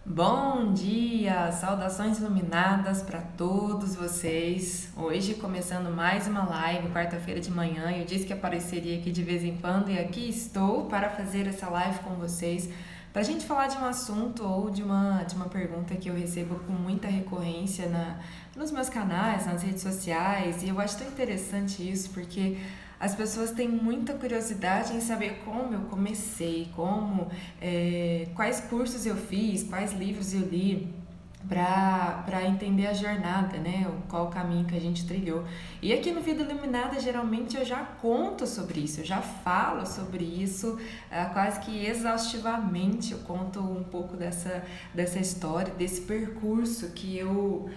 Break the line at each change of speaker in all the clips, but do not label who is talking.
Bom dia, saudações iluminadas para todos vocês. Hoje começando mais uma live, quarta-feira de manhã. Eu disse que apareceria aqui de vez em quando e aqui estou para fazer essa live com vocês, para a gente falar de um assunto ou de uma pergunta que eu recebo com muita recorrência nos meus canais, nas redes sociais. E eu acho tão interessante isso porque as pessoas têm muita curiosidade em saber como eu comecei, quais cursos eu fiz, quais livros eu li para entender a jornada, né? Qual o caminho que a gente trilhou. E aqui no Vida Iluminada, geralmente eu já conto sobre isso, eu já falo sobre isso quase que exaustivamente. Eu conto um pouco dessa história, desse percurso que eu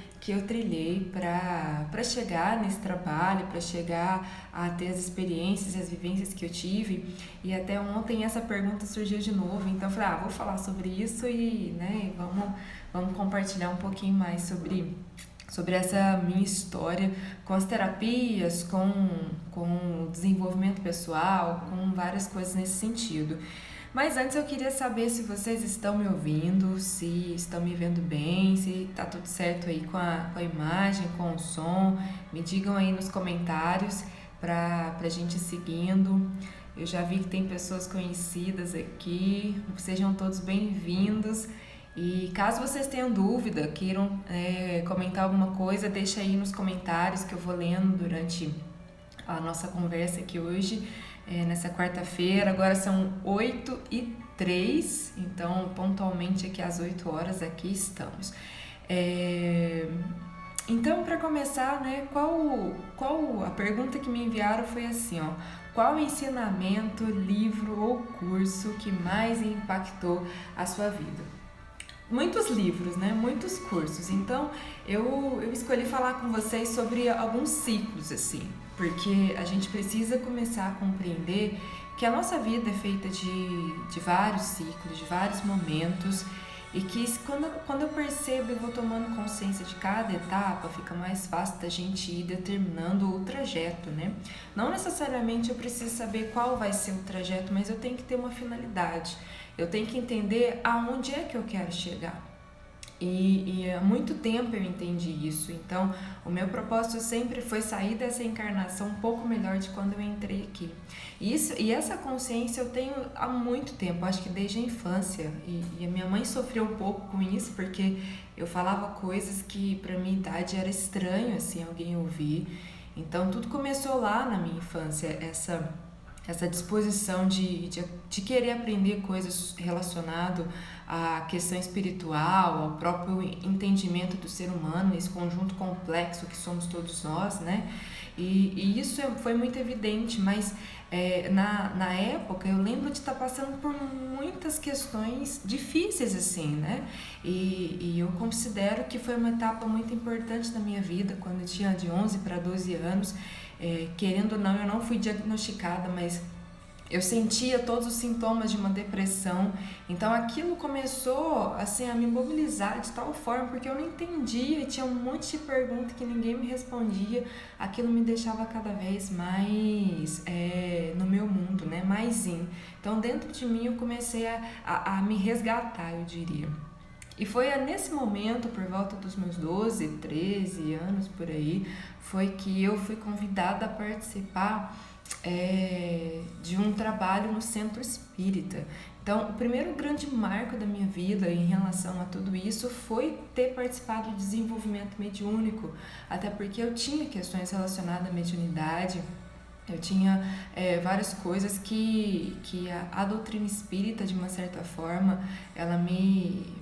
trilhei para chegar nesse trabalho, para chegar a ter as experiências e as vivências que eu tive. E até ontem essa pergunta surgiu de novo, então eu falei, vou falar sobre isso e, né, vamos compartilhar um pouquinho mais sobre essa minha história com as terapias, com o desenvolvimento pessoal, com várias coisas nesse sentido. Mas antes eu queria saber se vocês estão me ouvindo, se estão me vendo bem, se tá tudo certo aí com a imagem, com o som. Me digam aí nos comentários pra gente ir seguindo. Eu já vi que tem pessoas conhecidas aqui, sejam todos bem-vindos. E caso vocês tenham dúvida, queiram comentar alguma coisa, deixa aí nos comentários que eu vou lendo durante a nossa conversa aqui hoje, nessa quarta-feira. Agora são 8h03, então pontualmente aqui às 8 horas aqui estamos. Então, para começar, né, qual a pergunta que me enviaram foi assim, ó: qual ensinamento, livro ou curso que mais impactou a sua vida? Muitos livros, né? Muitos cursos. Então, eu escolhi falar com vocês sobre alguns ciclos, assim, porque a gente precisa começar a compreender que a nossa vida é feita de vários ciclos, de vários momentos, e que quando eu percebo e vou tomando consciência de cada etapa, fica mais fácil da gente ir determinando o trajeto, né? Não necessariamente eu preciso saber qual vai ser o trajeto, mas eu tenho que ter uma finalidade. Eu tenho que entender aonde é que eu quero chegar. E há muito tempo eu entendi isso. Então, o meu propósito sempre foi sair dessa encarnação um pouco melhor de quando eu entrei aqui. E essa consciência eu tenho há muito tempo, acho que desde a infância. E a minha mãe sofreu um pouco com isso, porque eu falava coisas que para minha idade era estranho, assim, alguém ouvir. Então, tudo começou lá na minha infância, essa disposição de querer aprender coisas relacionadas à questão espiritual, ao próprio entendimento do ser humano, esse conjunto complexo que somos todos nós, né? E isso foi muito evidente, mas na época eu lembro de estar passando por muitas questões difíceis, assim, né? E eu considero que foi uma etapa muito importante da minha vida, quando eu tinha de 11 para 12 anos. Querendo ou não, eu não fui diagnosticada, mas eu sentia todos os sintomas de uma depressão. Então aquilo começou assim, a me mobilizar de tal forma, porque eu não entendia e tinha um monte de perguntas que ninguém me respondia. Aquilo me deixava cada vez mais no meu mundo, né? Mais in. Então dentro de mim eu comecei a me resgatar, eu diria. E foi nesse momento, por volta dos meus 12, 13 anos, por aí, foi que eu fui convidada a participar de um trabalho no centro espírita. Então, o primeiro grande marco da minha vida em relação a tudo isso foi ter participado do desenvolvimento mediúnico, até porque eu tinha questões relacionadas à mediunidade. Eu tinha várias coisas que a doutrina espírita, de uma certa forma, ela me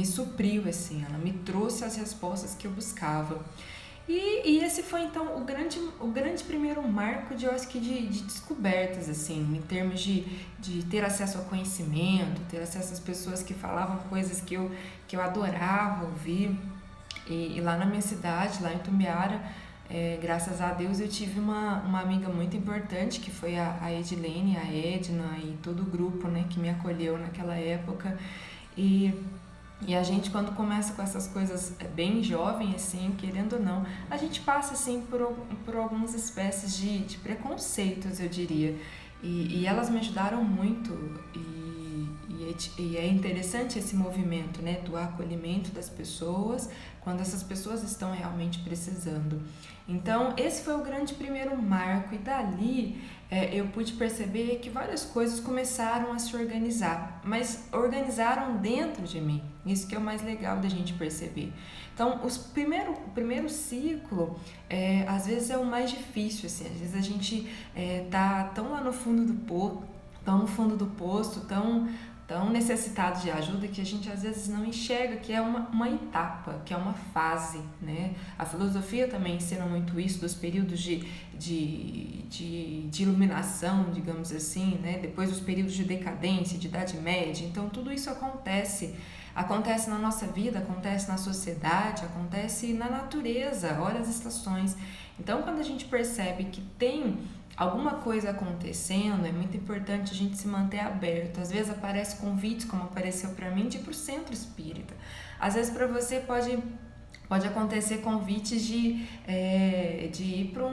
supriu, assim, ela me trouxe as respostas que eu buscava. E esse foi, então, o grande primeiro marco eu acho que de descobertas, assim, em termos de ter acesso ao conhecimento, ter acesso às pessoas que falavam coisas que eu adorava ouvir. E lá na minha cidade, lá em Tumbiara, graças a Deus eu tive uma amiga muito importante, que foi a Edilene, a Edna e todo o grupo, né, que me acolheu naquela época. E a gente, quando começa com essas coisas bem jovem, assim, querendo ou não, a gente passa, assim, por algumas espécies de preconceitos, eu diria. E elas me ajudaram muito. E e é interessante esse movimento, né, do acolhimento das pessoas quando essas pessoas estão realmente precisando. Então, esse foi o grande primeiro marco, e dali eu pude perceber que várias coisas começaram a se organizar, mas organizaram dentro de mim. Isso que é o mais legal da gente perceber. Então, o primeiro ciclo, às vezes é o mais difícil, assim, às vezes a gente tá tão lá no fundo do poço, tão necessitado de ajuda, que a gente às vezes não enxerga que é uma etapa, que é uma fase, né? A filosofia também ensina muito isso, dos períodos de iluminação, digamos assim, né? Depois dos períodos de decadência, de Idade Média. Então tudo isso acontece na nossa vida, acontece na sociedade, acontece na natureza, olha as estações. Então quando a gente percebe que tem alguma coisa acontecendo, é muito importante a gente se manter aberto. Às vezes aparece convites, como apareceu para mim, de ir para o centro espírita. Às vezes para você pode acontecer convites de ir para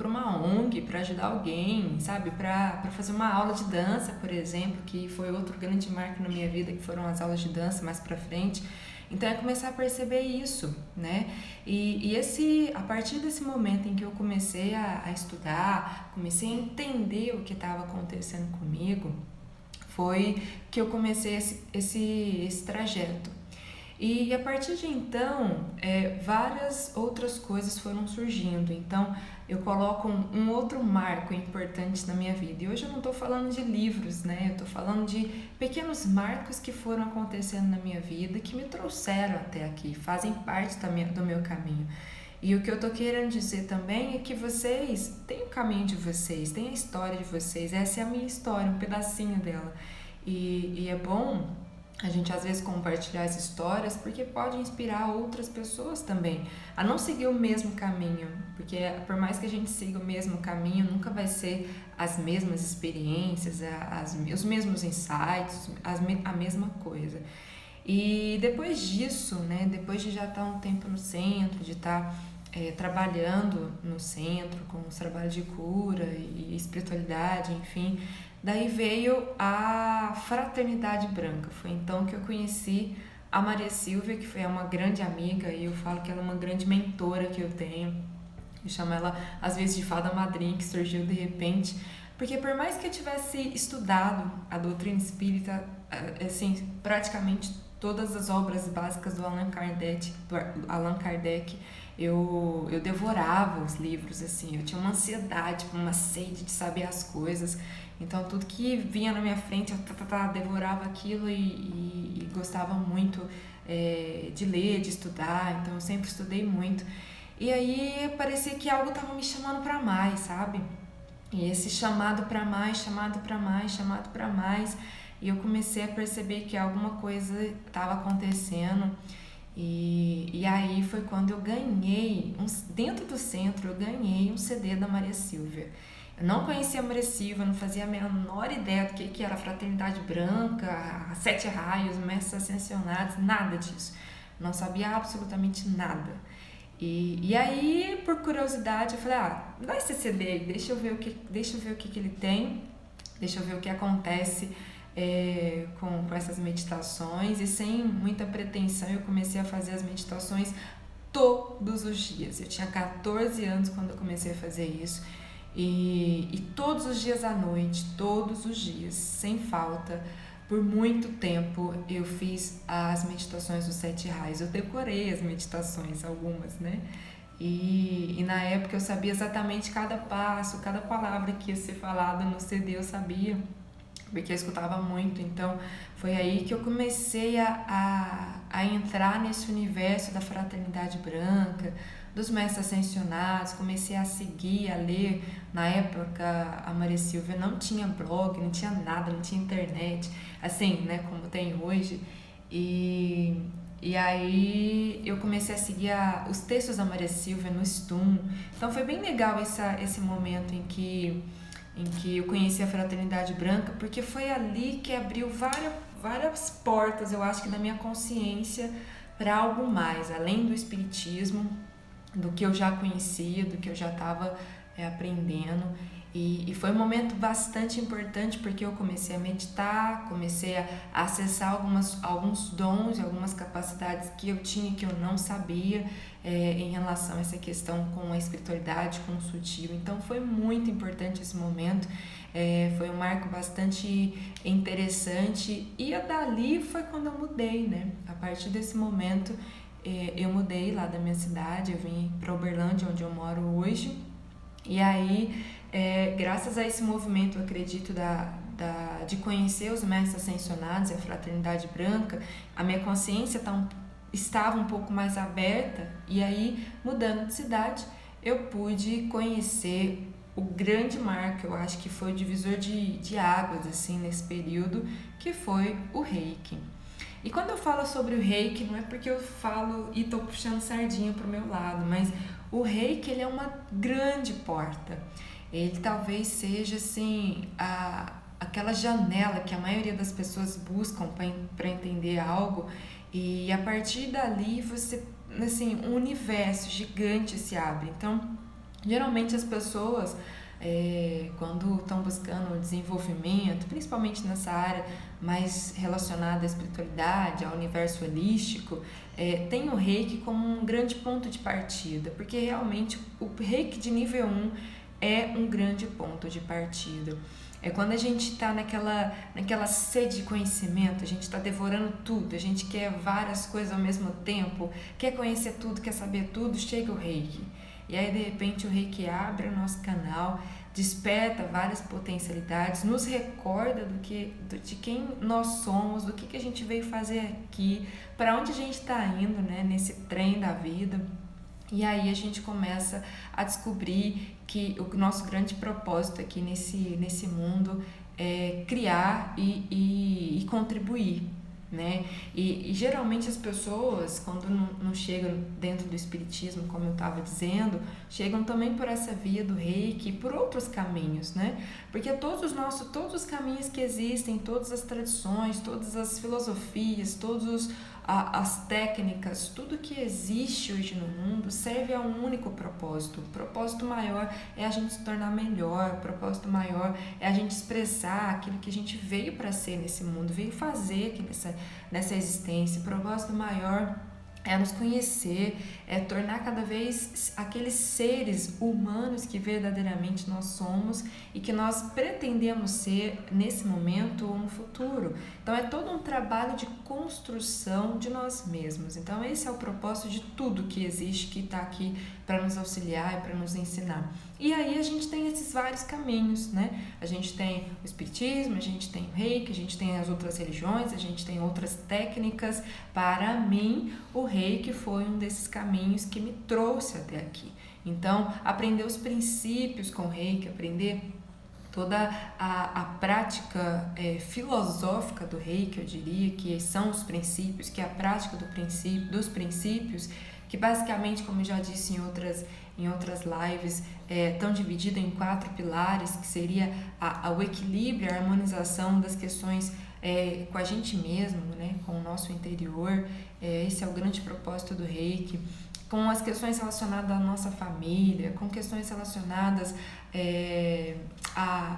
uma ONG, para ajudar alguém, sabe? Para fazer uma aula de dança, por exemplo, que foi outro grande marco na minha vida, que foram as aulas de dança mais para frente. Então é começar a perceber isso, né? A partir desse momento em que eu comecei a estudar, comecei a entender o que estava acontecendo comigo, foi que eu comecei esse trajeto. E a partir de então, várias outras coisas foram surgindo. Então, eu coloco um outro marco importante na minha vida. E hoje eu não estou falando de livros, né? Eu estou falando de pequenos marcos que foram acontecendo na minha vida, que me trouxeram até aqui, fazem parte do meu caminho. E o que eu estou querendo dizer também é que vocês têm o caminho de vocês, têm a história de vocês. Essa é a minha história, um pedacinho dela. E é bom a gente às vezes compartilhar as histórias, porque pode inspirar outras pessoas também a não seguir o mesmo caminho, porque por mais que a gente siga o mesmo caminho, nunca vai ser as mesmas experiências, os mesmos insights, a mesma coisa. E depois disso, né, depois de já estar um tempo no centro, de estar trabalhando no centro com os trabalhos de cura e espiritualidade, enfim, daí veio a Fraternidade Branca. Foi então que eu conheci a Maria Silvia, que foi uma grande amiga, e eu falo que ela é uma grande mentora que eu tenho. Eu chamo ela às vezes de fada madrinha, que surgiu de repente, porque por mais que eu tivesse estudado a doutrina espírita, assim, praticamente todas as obras básicas do Allan Kardec, eu devorava os livros, assim, eu tinha uma ansiedade, uma sede de saber as coisas. Então tudo que vinha na minha frente eu devorava aquilo e gostava muito de ler, de estudar. Então eu sempre estudei muito. E aí parecia que algo estava me chamando para mais, sabe? E esse chamado para mais, e eu comecei a perceber que alguma coisa estava acontecendo. E aí foi quando eu ganhei, dentro do centro, eu ganhei um CD da Maria Silvia. Eu não conhecia a Maria Silvia, não fazia a menor ideia do que era a Fraternidade Branca, a Sete Raios, Mestres Ascensionados, nada disso. Não sabia absolutamente nada. E aí, por curiosidade, eu falei, dá esse CD aí, deixa eu ver o que ele tem, deixa eu ver o que acontece com essas meditações. E sem muita pretensão, eu comecei a fazer as meditações todos os dias. Eu tinha 14 anos quando eu comecei a fazer isso. E todos os dias à noite, todos os dias, sem falta, por muito tempo eu fiz as meditações dos 7 raios. Eu decorei as meditações, algumas, né? E na época eu sabia exatamente cada passo, cada palavra que ia ser falada no CD, eu sabia, porque eu escutava muito. Então foi aí que eu comecei a entrar nesse universo da Fraternidade Branca, dos Mestres Ascensionados. Comecei a seguir, a ler. Na época a Maria Silvia não tinha blog, não tinha nada, não tinha internet, assim, né, como tem hoje. E aí eu comecei a seguir os textos da Maria Silvia no Stum. Então foi bem legal esse momento em que eu conheci a Fraternidade Branca, porque foi ali que abriu várias portas, eu acho que na minha consciência, para algo mais, além do espiritismo, do que eu já conhecia, do que eu já estava aprendendo. E foi um momento bastante importante porque eu comecei a meditar, comecei a acessar alguns dons e algumas capacidades que eu tinha que eu não sabia em relação a essa questão com a espiritualidade, com o sutil. Então foi muito importante esse momento, foi um marco bastante interessante e dali foi quando eu mudei, né? A partir desse momento eu mudei lá da minha cidade, eu vim para Uberlândia, onde eu moro hoje, e aí graças a esse movimento, eu acredito, de conhecer os mestres ascensionados e a fraternidade branca, a minha consciência estava um pouco mais aberta, e aí, mudando de cidade, eu pude conhecer o grande marco, eu acho que foi o divisor de águas, assim, nesse período, que foi o Reiki. E quando eu falo sobre o Reiki, não é porque eu falo e estou puxando sardinha para o meu lado, mas o Reiki, ele é uma grande porta. Ele talvez seja assim aquela janela que a maioria das pessoas buscam para entender algo, e a partir dali você, assim, um universo gigante se abre. Então, geralmente as pessoas quando estão buscando desenvolvimento, principalmente nessa área mais relacionada à espiritualidade, ao universo holístico, tem o Reiki como um grande ponto de partida, porque realmente o Reiki de nível 1 é um grande ponto de partida. É quando a gente está naquela sede de conhecimento, a gente está devorando tudo, a gente quer várias coisas ao mesmo tempo, quer conhecer tudo, quer saber tudo, chega o Reiki. E aí, de repente, o Reiki abre o nosso canal, desperta várias potencialidades, nos recorda de quem nós somos, do que a gente veio fazer aqui, para onde a gente está indo, né, nesse trem da vida. E aí a gente começa a descobrir que o nosso grande propósito aqui nesse mundo é criar e contribuir, né? E geralmente as pessoas, quando não chegam dentro do espiritismo, como eu estava dizendo, chegam também por essa via do Reiki e por outros caminhos, né? Porque todos os caminhos que existem, todas as tradições, todas as filosofias, as técnicas, tudo que existe hoje no mundo serve a um único propósito. O propósito maior é a gente se tornar melhor, o propósito maior é a gente expressar aquilo que a gente veio para ser nesse mundo, veio fazer aqui nessa existência. O propósito maior é nos conhecer, é tornar cada vez aqueles seres humanos que verdadeiramente nós somos e que nós pretendemos ser nesse momento ou no futuro. Então é todo um trabalho de construção de nós mesmos. Então esse é o propósito de tudo que existe, que está aqui para nos auxiliar e para nos ensinar. E aí a gente tem esses vários caminhos, né? A gente tem o espiritismo, a gente tem o Reiki, a gente tem as outras religiões, a gente tem outras técnicas. Para mim, o Reiki foi um desses caminhos que me trouxe até aqui. Então, aprender os princípios com o Reiki, aprender toda a prática filosófica do Reiki, eu diria, que são os princípios, que é a prática dos princípios, que basicamente, como eu já disse em outras lives, estão divididas em 4 pilares, que seria o equilíbrio, a harmonização das questões com a gente mesmo, né, com o nosso interior. Esse é o grande propósito do Reiki, com as questões relacionadas à nossa família, com questões relacionadas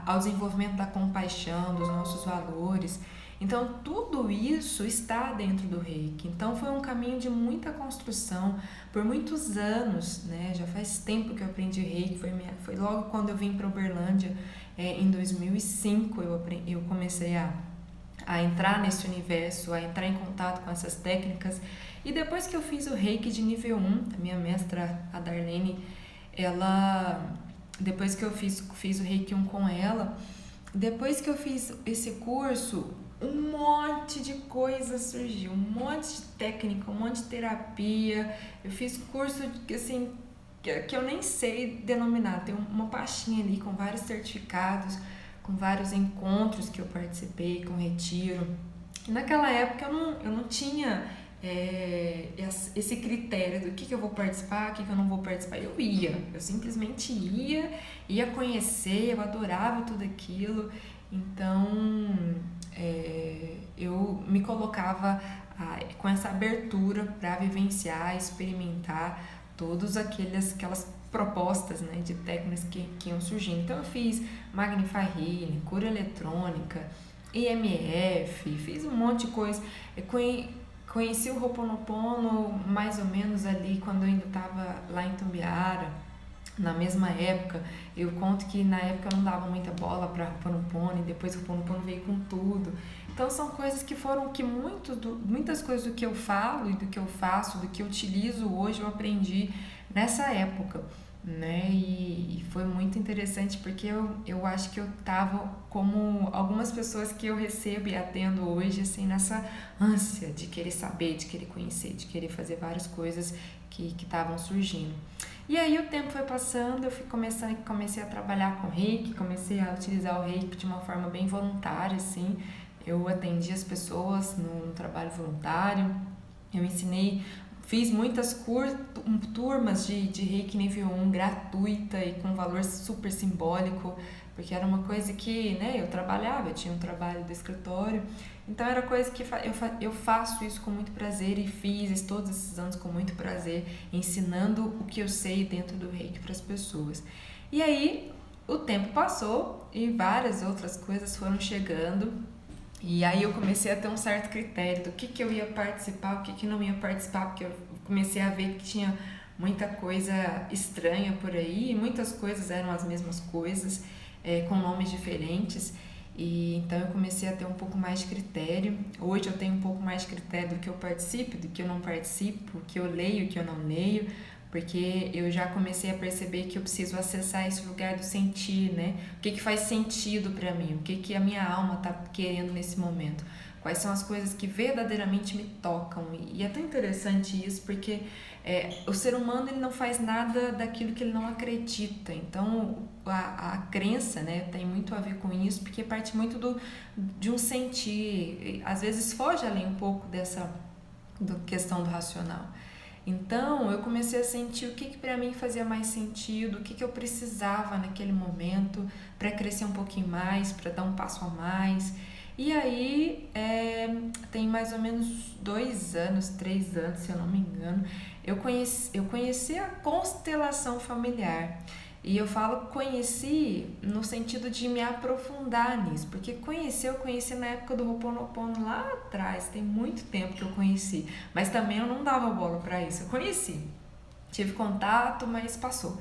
ao desenvolvimento da compaixão, dos nossos valores. Então, tudo isso está dentro do Reiki. Então, foi um caminho de muita construção, por muitos anos, né? Já faz tempo que eu aprendi Reiki, foi logo quando eu vim para Uberlândia, em 2005, eu comecei a entrar nesse universo, a entrar em contato com essas técnicas. E depois que eu fiz o Reiki de nível 1, a minha mestra, a Darlene, depois que eu fiz o Reiki 1 com ela, depois que eu fiz esse curso, um monte de coisa surgiu, um monte de técnica, um monte de terapia. Eu fiz curso assim, que eu nem sei denominar, tem uma pastinha ali com vários certificados, com vários encontros que eu participei, com retiro. E naquela época eu não tinha esse critério do que eu vou participar, o que eu não vou participar. Eu simplesmente ia conhecer, eu adorava tudo aquilo. Então eu me colocava com essa abertura para vivenciar, experimentar todas aquelas propostas, né, de técnicas que iam surgindo. Então eu fiz Magnify Healing, cura eletrônica, IMF, fiz um monte de coisa. Conheci o Ho'oponopono mais ou menos ali quando eu ainda estava lá em Tumbiara, na mesma época. Eu conto que na época eu não dava muita bola para Ho'oponopono e depois o Ho'oponopono veio com tudo. Então são coisas que foram que muitas coisas do que eu falo e do que eu faço, do que eu utilizo hoje, eu aprendi nessa época, né? E foi muito interessante porque eu acho que eu tava como algumas pessoas que eu recebo e atendo hoje, assim, nessa ânsia de querer saber, de querer conhecer, de querer fazer várias coisas que estavam surgindo. E aí o tempo foi passando, eu comecei a trabalhar com Reiki, comecei a utilizar o Reiki de uma forma bem voluntária, assim. Eu atendi as pessoas no trabalho voluntário, eu ensinei, fiz muitas turmas de Reiki nível 1 gratuita e com valor super simbólico, porque era uma coisa que, né, eu trabalhava, eu tinha um trabalho do escritório, então era coisa que eu faço isso com muito prazer e fiz todos esses anos com muito prazer, ensinando o que eu sei dentro do Reiki para as pessoas. E aí o tempo passou e várias outras coisas foram chegando. E aí eu comecei a ter um certo critério do que eu ia participar, o que não ia participar, porque eu comecei a ver que tinha muita coisa estranha por aí, e muitas coisas eram as mesmas coisas, com nomes diferentes, e então eu comecei a ter um pouco mais de critério. Hoje eu tenho um pouco mais de critério do que eu participo, do que eu não participo, o que eu leio, o que eu não leio, porque eu já comecei a perceber que eu preciso acessar esse lugar do sentir, né? O que faz sentido para mim, o que a minha alma tá querendo nesse momento, quais são as coisas que verdadeiramente me tocam. E é tão interessante isso, porque o ser humano ele não faz nada daquilo que ele não acredita, então a crença, né, tem muito a ver com isso, porque parte muito de um sentir, às vezes foge além um pouco dessa questão do racional. Então eu comecei a sentir o que para mim fazia mais sentido, o que eu precisava naquele momento para crescer um pouquinho mais, para dar um passo a mais. E aí tem mais ou menos 2 anos, 3 anos, se eu não me engano, eu conheci a constelação familiar. E eu falo conheci no sentido de me aprofundar nisso, porque eu conheci na época do Ho'oponopono lá atrás, tem muito tempo que eu conheci, mas também eu não dava bola para isso, eu conheci, tive contato, mas passou.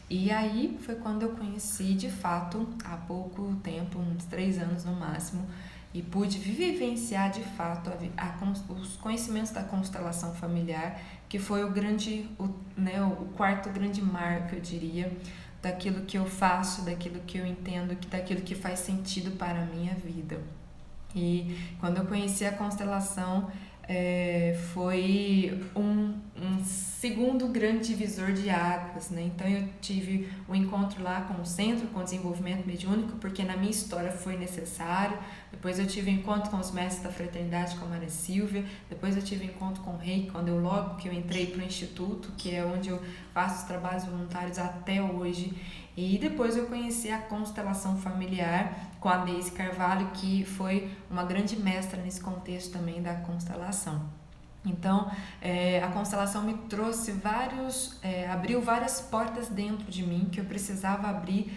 E aí foi quando eu conheci de fato, há pouco tempo, uns 3 anos no máximo, e pude vivenciar de fato os conhecimentos da constelação familiar, que foi o quarto grande marco, eu diria, daquilo que eu faço, daquilo que eu entendo, daquilo que faz sentido para a minha vida. E quando eu conheci a constelação, foi um segundo grande divisor de águas, né? Então eu tive um encontro lá com o Centro com Desenvolvimento Mediúnico, porque na minha história foi necessário. Depois eu tive um encontro com os mestres da fraternidade, com a Maria Silvia. Depois eu tive um encontro com o Reiki, logo que eu entrei para o Instituto, que é onde eu faço os trabalhos voluntários até hoje. E depois eu conheci a constelação familiar com a Deise Carvalho, que foi uma grande mestra nesse contexto também da constelação. Então, a constelação me trouxe abriu várias portas dentro de mim que eu precisava abrir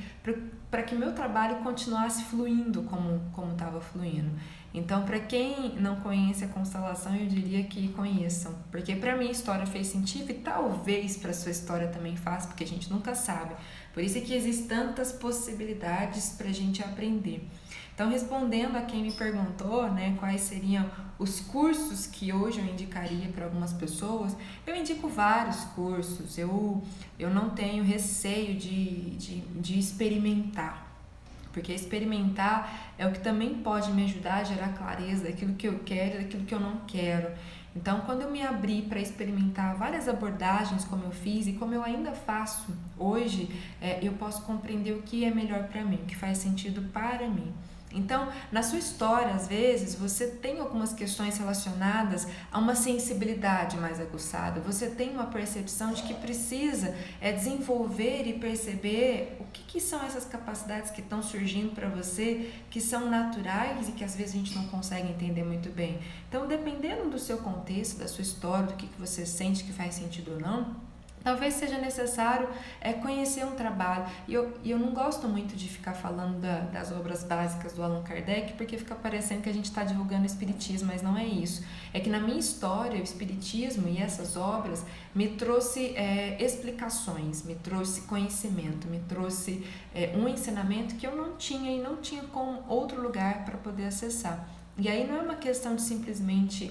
para que meu trabalho continuasse fluindo como estava fluindo. Então, para quem não conhece a constelação, eu diria que conheçam, porque para mim a história fez sentido e talvez para sua história também faça, porque a gente nunca sabe. Por isso é que existem tantas possibilidades para a gente aprender. Então, respondendo a quem me perguntou, né, quais seriam os cursos que hoje eu indicaria para algumas pessoas, eu indico vários cursos. Eu não tenho receio de experimentar, porque experimentar é o que também pode me ajudar a gerar clareza daquilo que eu quero e daquilo que eu não quero. Então, quando eu me abri para experimentar várias abordagens, como eu fiz e como eu ainda faço hoje, eu posso compreender o que é melhor para mim, o que faz sentido para mim. Então, na sua história, às vezes, você tem algumas questões relacionadas a uma sensibilidade mais aguçada, você tem uma percepção de que precisa desenvolver e perceber o que são essas capacidades que estão surgindo para você, que são naturais e que às vezes a gente não consegue entender muito bem. Então, dependendo do seu contexto, da sua história, do que você sente que faz sentido ou não, Talvez seja necessário conhecer um trabalho. E eu não gosto muito de ficar falando das obras básicas do Allan Kardec, porque fica parecendo que a gente está divulgando o Espiritismo, mas não é isso. É que na minha história, o Espiritismo e essas obras me trouxe explicações, me trouxe conhecimento, me trouxe um ensinamento que eu não tinha e não tinha como outro lugar para poder acessar. E aí não é uma questão de simplesmente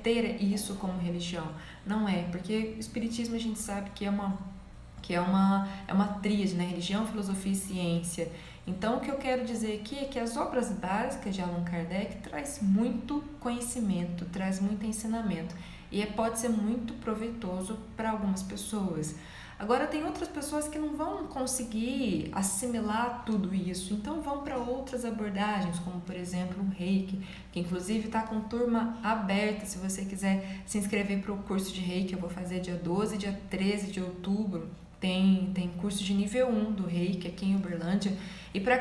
ter isso como religião. Não é, porque o Espiritismo a gente sabe que é uma tríade, né? Religião, filosofia e ciência. Então, o que eu quero dizer aqui é que as obras básicas de Allan Kardec traz muito conhecimento, traz muito ensinamento. E pode ser muito proveitoso para algumas pessoas. Agora, tem outras pessoas que não vão conseguir assimilar tudo isso, então vão para outras abordagens, como por exemplo o Reiki, que inclusive está com turma aberta. Se você quiser se inscrever para o curso de Reiki, eu vou fazer dia 12 e dia 13 de outubro. Tem curso de nível 1 do Reiki aqui em Uberlândia. E para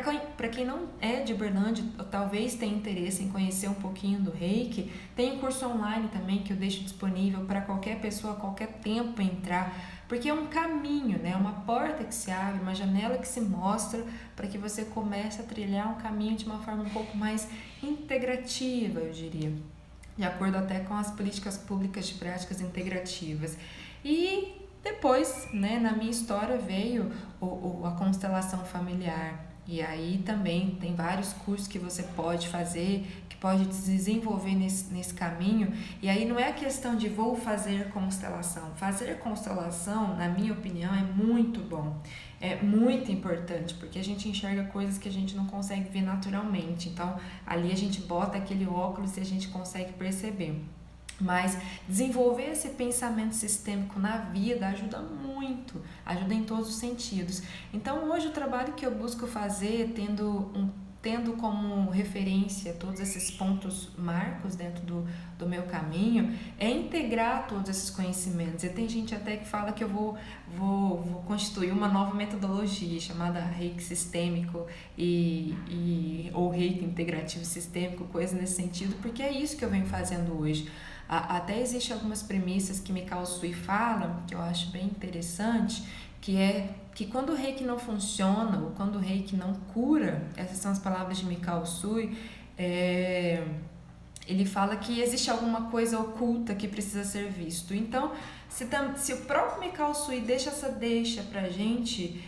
quem não é de Uberlândia, talvez tenha interesse em conhecer um pouquinho do Reiki, tem um curso online também que eu deixo disponível para qualquer pessoa, a qualquer tempo entrar, porque é um caminho, né? Uma porta que se abre, uma janela que se mostra para que você comece a trilhar um caminho de uma forma um pouco mais integrativa, eu diria, de acordo até com as políticas públicas de práticas integrativas. E depois, né, na minha história veio a constelação familiar. E aí também tem vários cursos que você pode fazer, que pode desenvolver nesse caminho. E aí não é a questão de vou fazer constelação. Fazer constelação, na minha opinião, é muito bom. É muito importante, porque a gente enxerga coisas que a gente não consegue ver naturalmente. Então, ali a gente bota aquele óculos e a gente consegue perceber. Mas desenvolver esse pensamento sistêmico na vida ajuda muito, ajuda em todos os sentidos. Então hoje o trabalho que eu busco fazer, tendo como referência todos esses pontos marcos dentro do meu caminho, é integrar todos esses conhecimentos. E tem gente até que fala que eu vou constituir uma nova metodologia chamada Reiki sistêmico ou Reiki integrativo sistêmico, coisa nesse sentido, porque é isso que eu venho fazendo hoje. Até existem algumas premissas que Mikao Sui fala, que eu acho bem interessante, que é que quando o Reiki não funciona, ou quando o Reiki não cura, essas são as palavras de Mikao Sui, ele fala que existe alguma coisa oculta que precisa ser visto. Então, se o próprio Mikao Sui deixa essa deixa pra gente,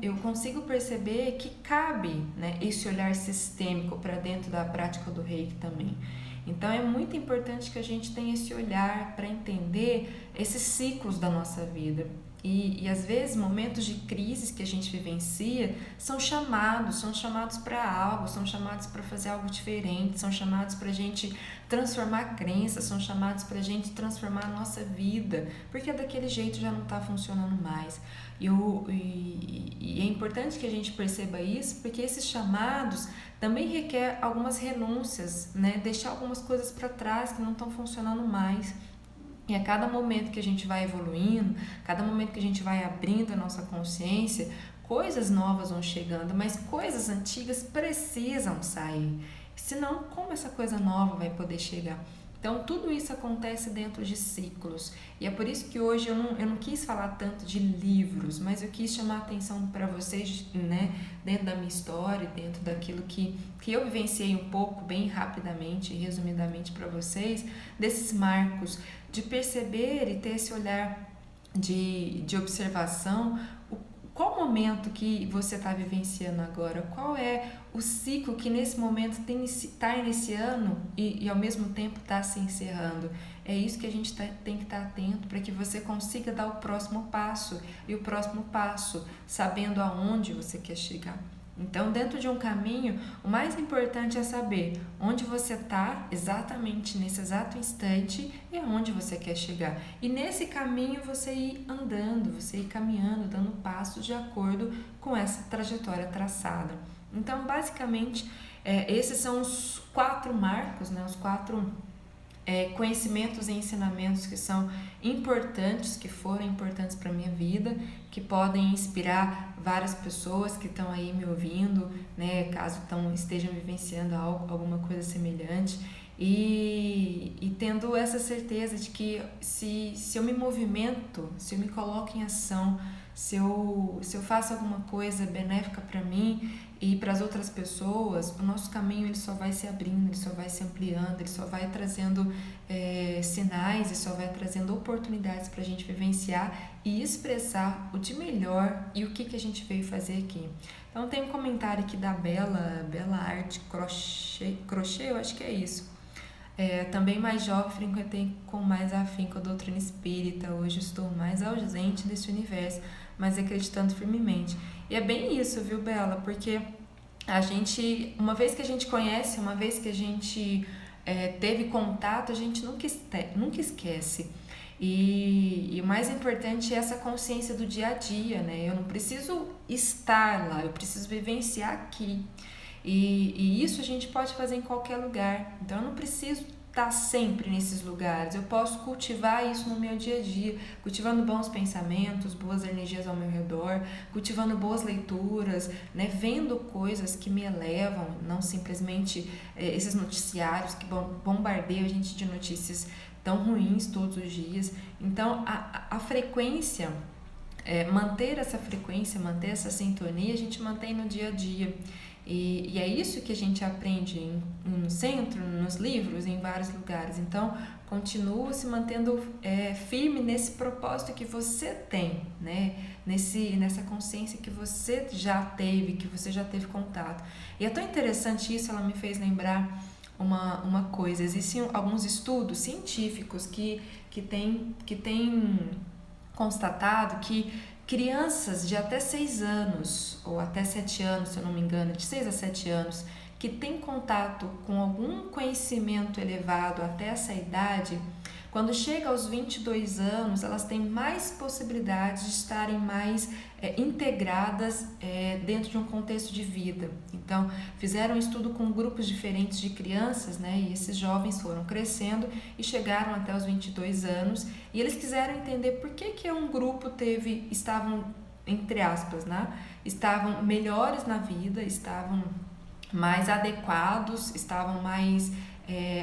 eu consigo perceber que cabe, né, esse olhar sistêmico para dentro da prática do Reiki também. Então é muito importante que a gente tenha esse olhar para entender esses ciclos da nossa vida. E às vezes momentos de crises que a gente vivencia são chamados para algo, são chamados para fazer algo diferente, são chamados para a gente transformar crenças, são chamados para a gente transformar a nossa vida, porque daquele jeito já não está funcionando mais. E é importante que a gente perceba isso, porque esses chamados também requer algumas renúncias, né? Deixar algumas coisas para trás que não estão funcionando mais. E a cada momento que a gente vai evoluindo, cada momento que a gente vai abrindo a nossa consciência, coisas novas vão chegando, mas coisas antigas precisam sair. Senão, como essa coisa nova vai poder chegar? Então, tudo isso acontece dentro de ciclos. E é por isso que hoje eu não quis falar tanto de livros, mas eu quis chamar a atenção para vocês, né, dentro da minha história, dentro daquilo que eu vivenciei um pouco, bem rapidamente e resumidamente para vocês, desses marcos, de perceber e ter esse olhar de observação. Qual momento que você está vivenciando agora? Qual é o ciclo que nesse momento está iniciando e ao mesmo tempo está se encerrando? É isso que a gente tem que estar atento para que você consiga dar o próximo passo. E o próximo passo, sabendo aonde você quer chegar. Então, dentro de um caminho, o mais importante é saber onde você está exatamente nesse exato instante e aonde você quer chegar. E nesse caminho você ir andando, você ir caminhando, dando passos de acordo com essa trajetória traçada. Então, basicamente, esses são os 4 marcos, né? Os 4 conhecimentos e ensinamentos que são importantes, que foram importantes para a minha vida, que podem inspirar várias pessoas que estão aí me ouvindo, né, caso estejam vivenciando alguma coisa semelhante, e tendo essa certeza de que se eu me movimento, se eu me coloco em ação, se eu faço alguma coisa benéfica para mim e para as outras pessoas, o nosso caminho ele só vai se abrindo, ele só vai se ampliando, ele só vai trazendo sinais e só vai trazendo oportunidades para a gente vivenciar e expressar o de melhor e o que a gente veio fazer aqui. Então tem um comentário aqui da Bela Arte Crochê, eu acho que é isso. Também mais jovem, frequentei com mais afinco a doutrina espírita. Hoje estou mais ausente desse universo, mas acreditando firmemente. E é bem isso, viu, Bela? Porque a gente, uma vez que a gente conhece, uma vez que a gente teve contato, a gente nunca esquece. E o mais importante é essa consciência do dia a dia, né? Eu não preciso estar lá, eu preciso vivenciar aqui. E isso a gente pode fazer em qualquer lugar. Então eu não preciso estar sempre nesses lugares. Eu posso cultivar isso no meu dia a dia, cultivando bons pensamentos, boas energias ao meu redor, cultivando boas leituras, né? Vendo coisas que me elevam, não simplesmente esses noticiários que bombardeiam a gente de notícias tão ruins todos os dias. Então a frequência, manter essa frequência, manter essa sintonia, a gente mantém no dia a dia. E é isso que a gente aprende no centro, nos livros, em vários lugares. Então, continua se mantendo firme nesse propósito que você tem, né? Nessa consciência que você já teve, que você já teve contato. E é tão interessante isso, ela me fez lembrar uma coisa. Existem alguns estudos científicos que têm constatado que crianças de até 6 anos, ou até 7 anos, se eu não me engano, de 6 a 7 anos, que têm contato com algum conhecimento elevado até essa idade, quando chega aos 22 anos, elas têm mais possibilidades de estarem mais integradas dentro de um contexto de vida. Então, fizeram um estudo com grupos diferentes de crianças, né? E esses jovens foram crescendo e chegaram até os 22 anos, e eles quiseram entender por que um grupo estavam, entre aspas, né? Estavam melhores na vida, estavam mais adequados, estavam mais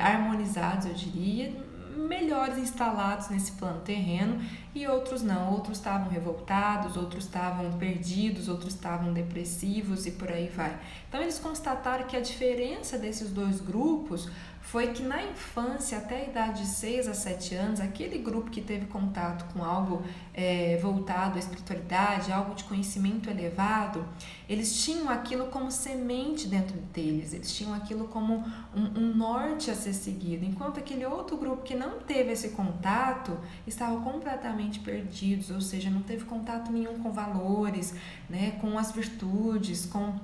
harmonizados, eu diria, melhores instalados nesse plano terreno, e outros não, outros estavam revoltados, outros estavam perdidos, outros estavam depressivos e por aí vai. Então eles constataram que a diferença desses dois grupos foi que na infância, até a idade de 6 a 7 anos, aquele grupo que teve contato com algo voltado à espiritualidade, algo de conhecimento elevado, eles tinham aquilo como semente dentro deles, eles tinham aquilo como um norte a ser seguido, enquanto aquele outro grupo que não teve esse contato estava completamente perdidos, ou seja, não teve contato nenhum com valores, né, com as virtudes, com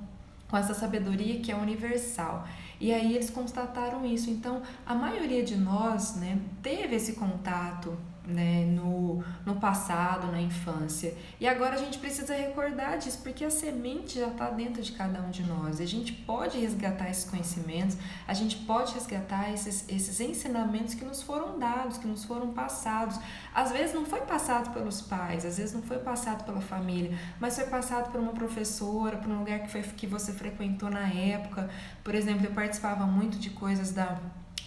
essa sabedoria que é universal. E aí eles constataram isso. Então, a maioria de nós, né, teve esse contato, né, no passado, na infância. E agora a gente precisa recordar disso, porque a semente já está dentro de cada um de nós. A gente pode resgatar esses conhecimentos, a gente pode resgatar esses ensinamentos que nos foram dados, que nos foram passados. Às vezes não foi passado pelos pais, às vezes não foi passado pela família, mas foi passado por uma professora, por um lugar que você frequentou na época. Por exemplo, eu participava muito de coisas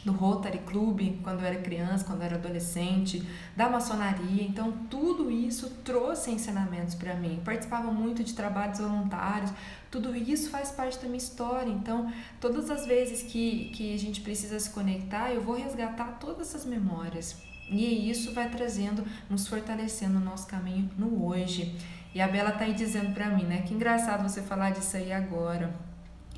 do Rotary Club, quando eu era criança, quando eu era adolescente, da maçonaria. Então, tudo isso trouxe ensinamentos para mim. Participava muito de trabalhos voluntários, tudo isso faz parte da minha história. Então, todas as vezes que a gente precisa se conectar, eu vou resgatar todas essas memórias. E isso vai trazendo, nos fortalecendo o nosso caminho no hoje. E a Bela tá aí dizendo para mim, né? Que engraçado você falar disso aí agora.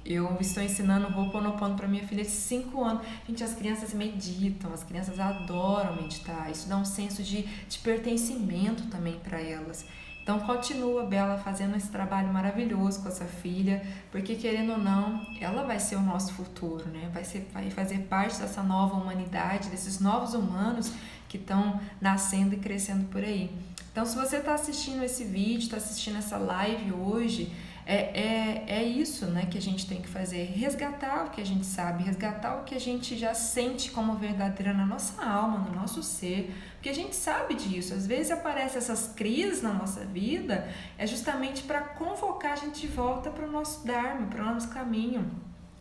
Eu estou ensinando Ho'oponopono para minha filha de 5 anos. Gente, as crianças meditam, as crianças adoram meditar. Isso dá um senso de pertencimento também para elas. Então, continua, Bela, fazendo esse trabalho maravilhoso com essa filha, porque, querendo ou não, ela vai ser o nosso futuro, né? Vai fazer parte dessa nova humanidade, desses novos humanos que estão nascendo e crescendo por aí. Então, se você está assistindo esse vídeo, está assistindo essa live hoje, é isso, né, que a gente tem que fazer, resgatar o que a gente sabe, resgatar o que a gente já sente como verdadeiro na nossa alma, no nosso ser, porque a gente sabe disso. Às vezes aparecem essas crises na nossa vida, é justamente para convocar a gente de volta para o nosso Dharma, para o nosso caminho,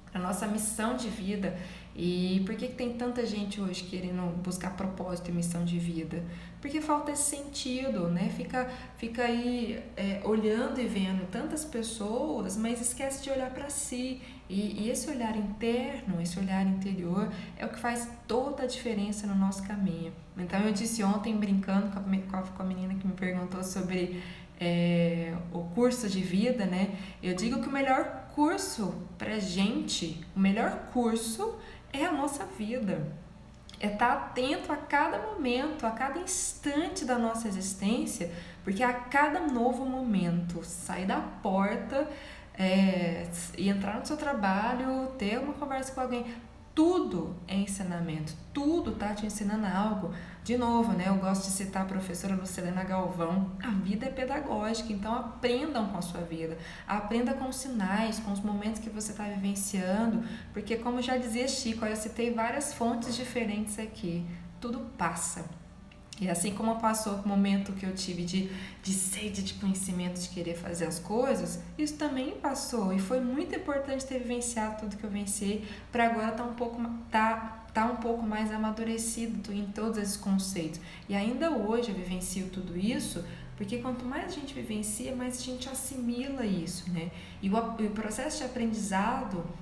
para a nossa missão de vida. E por que tem tanta gente hoje querendo buscar propósito e missão de vida? Porque falta esse sentido, né? Fica aí olhando e vendo tantas pessoas, mas esquece de olhar para si. E esse olhar interno, esse olhar interior é o que faz toda a diferença no nosso caminho. Então eu disse ontem, brincando com a menina que me perguntou sobre o curso de vida, né? Eu digo que o melhor curso pra gente, o melhor curso é a nossa vida. É estar atento a cada momento, a cada instante da nossa existência, porque a cada novo momento, sair da porta e entrar no seu trabalho, ter uma conversa com alguém, tudo é ensinamento, tudo tá te ensinando algo. De novo, né? Eu gosto de citar a professora Lucilena Galvão. A vida é pedagógica, então aprendam com a sua vida. Aprenda com os sinais, com os momentos que você está vivenciando, porque como já dizia Chico, eu citei várias fontes diferentes aqui. Tudo passa. E assim como passou o momento que eu tive de sede de conhecimento, de querer fazer as coisas, isso também passou. E foi muito importante ter vivenciado tudo que eu venci para agora estar um pouco mais amadurecido em todos esses conceitos. E ainda hoje eu vivencio tudo isso, porque quanto mais a gente vivencia, mais a gente assimila isso, né? E o processo de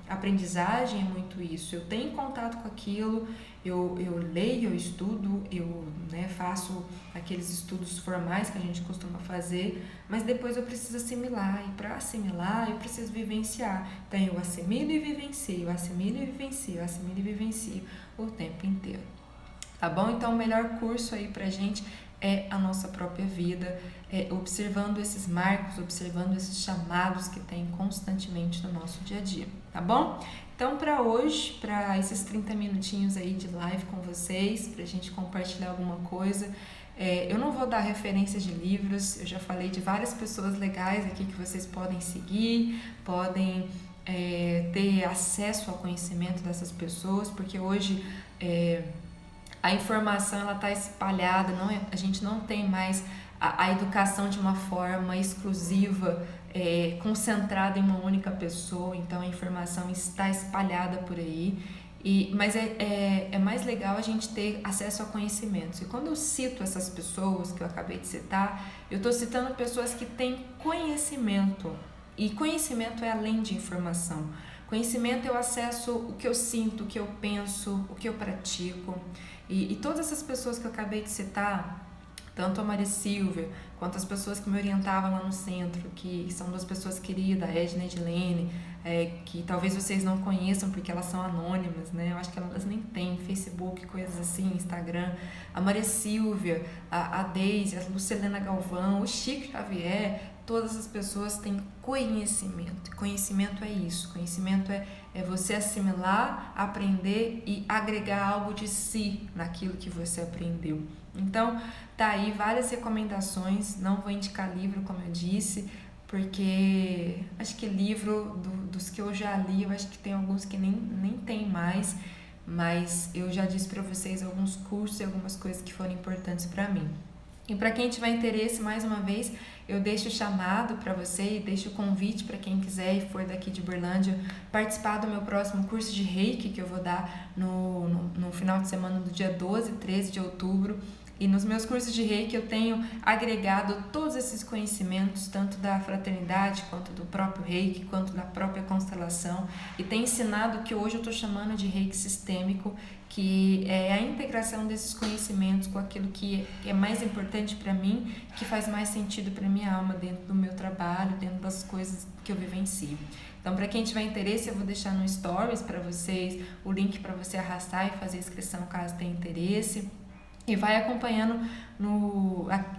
aprendizagem é muito isso. Eu tenho contato com aquilo, eu leio, eu estudo, eu faço aqueles estudos formais que a gente costuma fazer, mas depois eu preciso assimilar, e para assimilar eu preciso vivenciar. Então eu assimilo e vivencio, eu assimilo e vivencio, eu assimilo e vivencio o tempo inteiro. Tá bom? Então o melhor curso aí pra gente é a nossa própria vida, observando esses marcos, observando esses chamados que tem constantemente no nosso dia a dia, tá bom? Então, para hoje, para esses 30 minutinhos aí de live com vocês, pra gente compartilhar alguma coisa, eu não vou dar referências de livros, eu já falei de várias pessoas legais aqui que vocês podem seguir, podem ter acesso ao conhecimento dessas pessoas, porque hoje a informação ela está espalhada, a gente não tem mais a educação de uma forma exclusiva, concentrada em uma única pessoa, então a informação está espalhada por aí, mas é mais legal a gente ter acesso a conhecimentos. E quando eu cito essas pessoas que eu acabei de citar, eu estou citando pessoas que têm conhecimento, e conhecimento é além de informação. Conhecimento é o acesso, o que eu sinto, o que eu penso, o que eu pratico. E todas essas pessoas que eu acabei de citar, tanto a Maria Silvia, quanto as pessoas que me orientavam lá no centro, que são duas pessoas queridas, a Edna e a Edilene, que talvez vocês não conheçam porque elas são anônimas, né? Eu acho que elas nem têm Facebook, coisas assim, Instagram. A Maria Silvia, a Deise, a Lucilena Galvão, o Chico Xavier, todas as pessoas têm conhecimento. Conhecimento é isso. Conhecimento é você assimilar, aprender e agregar algo de si naquilo que você aprendeu. Então, tá aí várias recomendações. Não vou indicar livro, como eu disse, porque acho que livro dos que eu já li, eu acho que tem alguns que nem tem mais, mas eu já disse para vocês alguns cursos e algumas coisas que foram importantes para mim. E para quem tiver interesse, mais uma vez, eu deixo o chamado para você e deixo o convite para quem quiser e for daqui de Uberlândia participar do meu próximo curso de Reiki que eu vou dar no final de semana do dia 12 e 13 de outubro. E nos meus cursos de Reiki eu tenho agregado todos esses conhecimentos, tanto da fraternidade, quanto do próprio Reiki, quanto da própria constelação, e tenho ensinado o que hoje eu estou chamando de Reiki sistêmico, que é a integração desses conhecimentos com aquilo que é mais importante para mim, que faz mais sentido para minha alma dentro do meu trabalho, dentro das coisas que eu vivencio. Então, para quem tiver interesse, eu vou deixar no Stories para vocês o link para você arrastar e fazer a inscrição caso tenha interesse. E vai acompanhando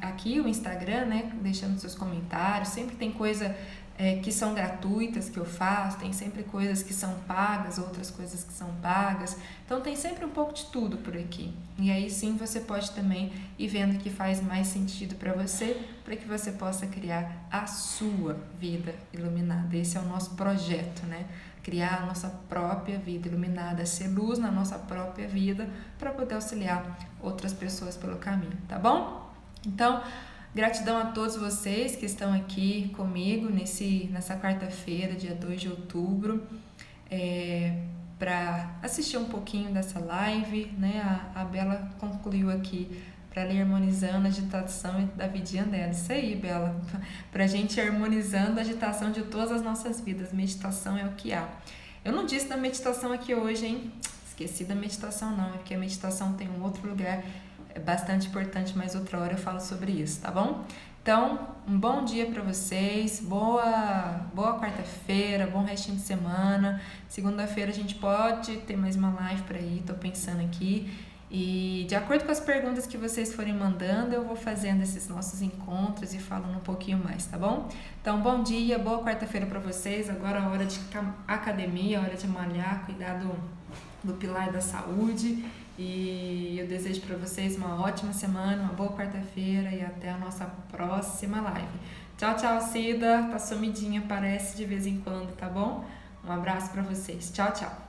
aqui o Instagram, né? Deixando seus comentários. Sempre tem coisa que são gratuitas que eu faço, tem sempre coisas que são pagas, outras coisas que são pagas. Então tem sempre um pouco de tudo por aqui. E aí sim você pode também ir vendo o que faz mais sentido para você, para que você possa criar a sua vida iluminada. Esse é o nosso projeto, né? Criar a nossa própria vida iluminada, ser luz na nossa própria vida para poder auxiliar outras pessoas pelo caminho, tá bom? Então, gratidão a todos vocês que estão aqui comigo nessa quarta-feira, dia 2 de outubro. para assistir um pouquinho dessa live, né? A Bela concluiu aqui para ela ir harmonizando a agitação da vidinha dela. Isso aí, Bela, para a gente ir harmonizando a agitação de todas as nossas vidas. Meditação é o que há. Eu não disse da meditação aqui hoje, hein? Esqueci da meditação não, é porque a meditação tem um outro lugar, é bastante importante, mas outra hora eu falo sobre isso, tá bom? Então, um bom dia para vocês, boa quarta-feira, bom restinho de semana. Segunda-feira a gente pode ter mais uma live para ir, tô pensando aqui. E de acordo com as perguntas que vocês forem mandando, eu vou fazendo esses nossos encontros e falando um pouquinho mais, tá bom? Então, bom dia, boa quarta-feira para vocês. Agora a hora de academia, a hora de malhar, cuidar do pilar da saúde. E eu desejo para vocês uma ótima semana, uma boa quarta-feira e até a nossa próxima live. Tchau, tchau, Cida. Tá sumidinha, parece de vez em quando, tá bom? Um abraço para vocês. Tchau, tchau.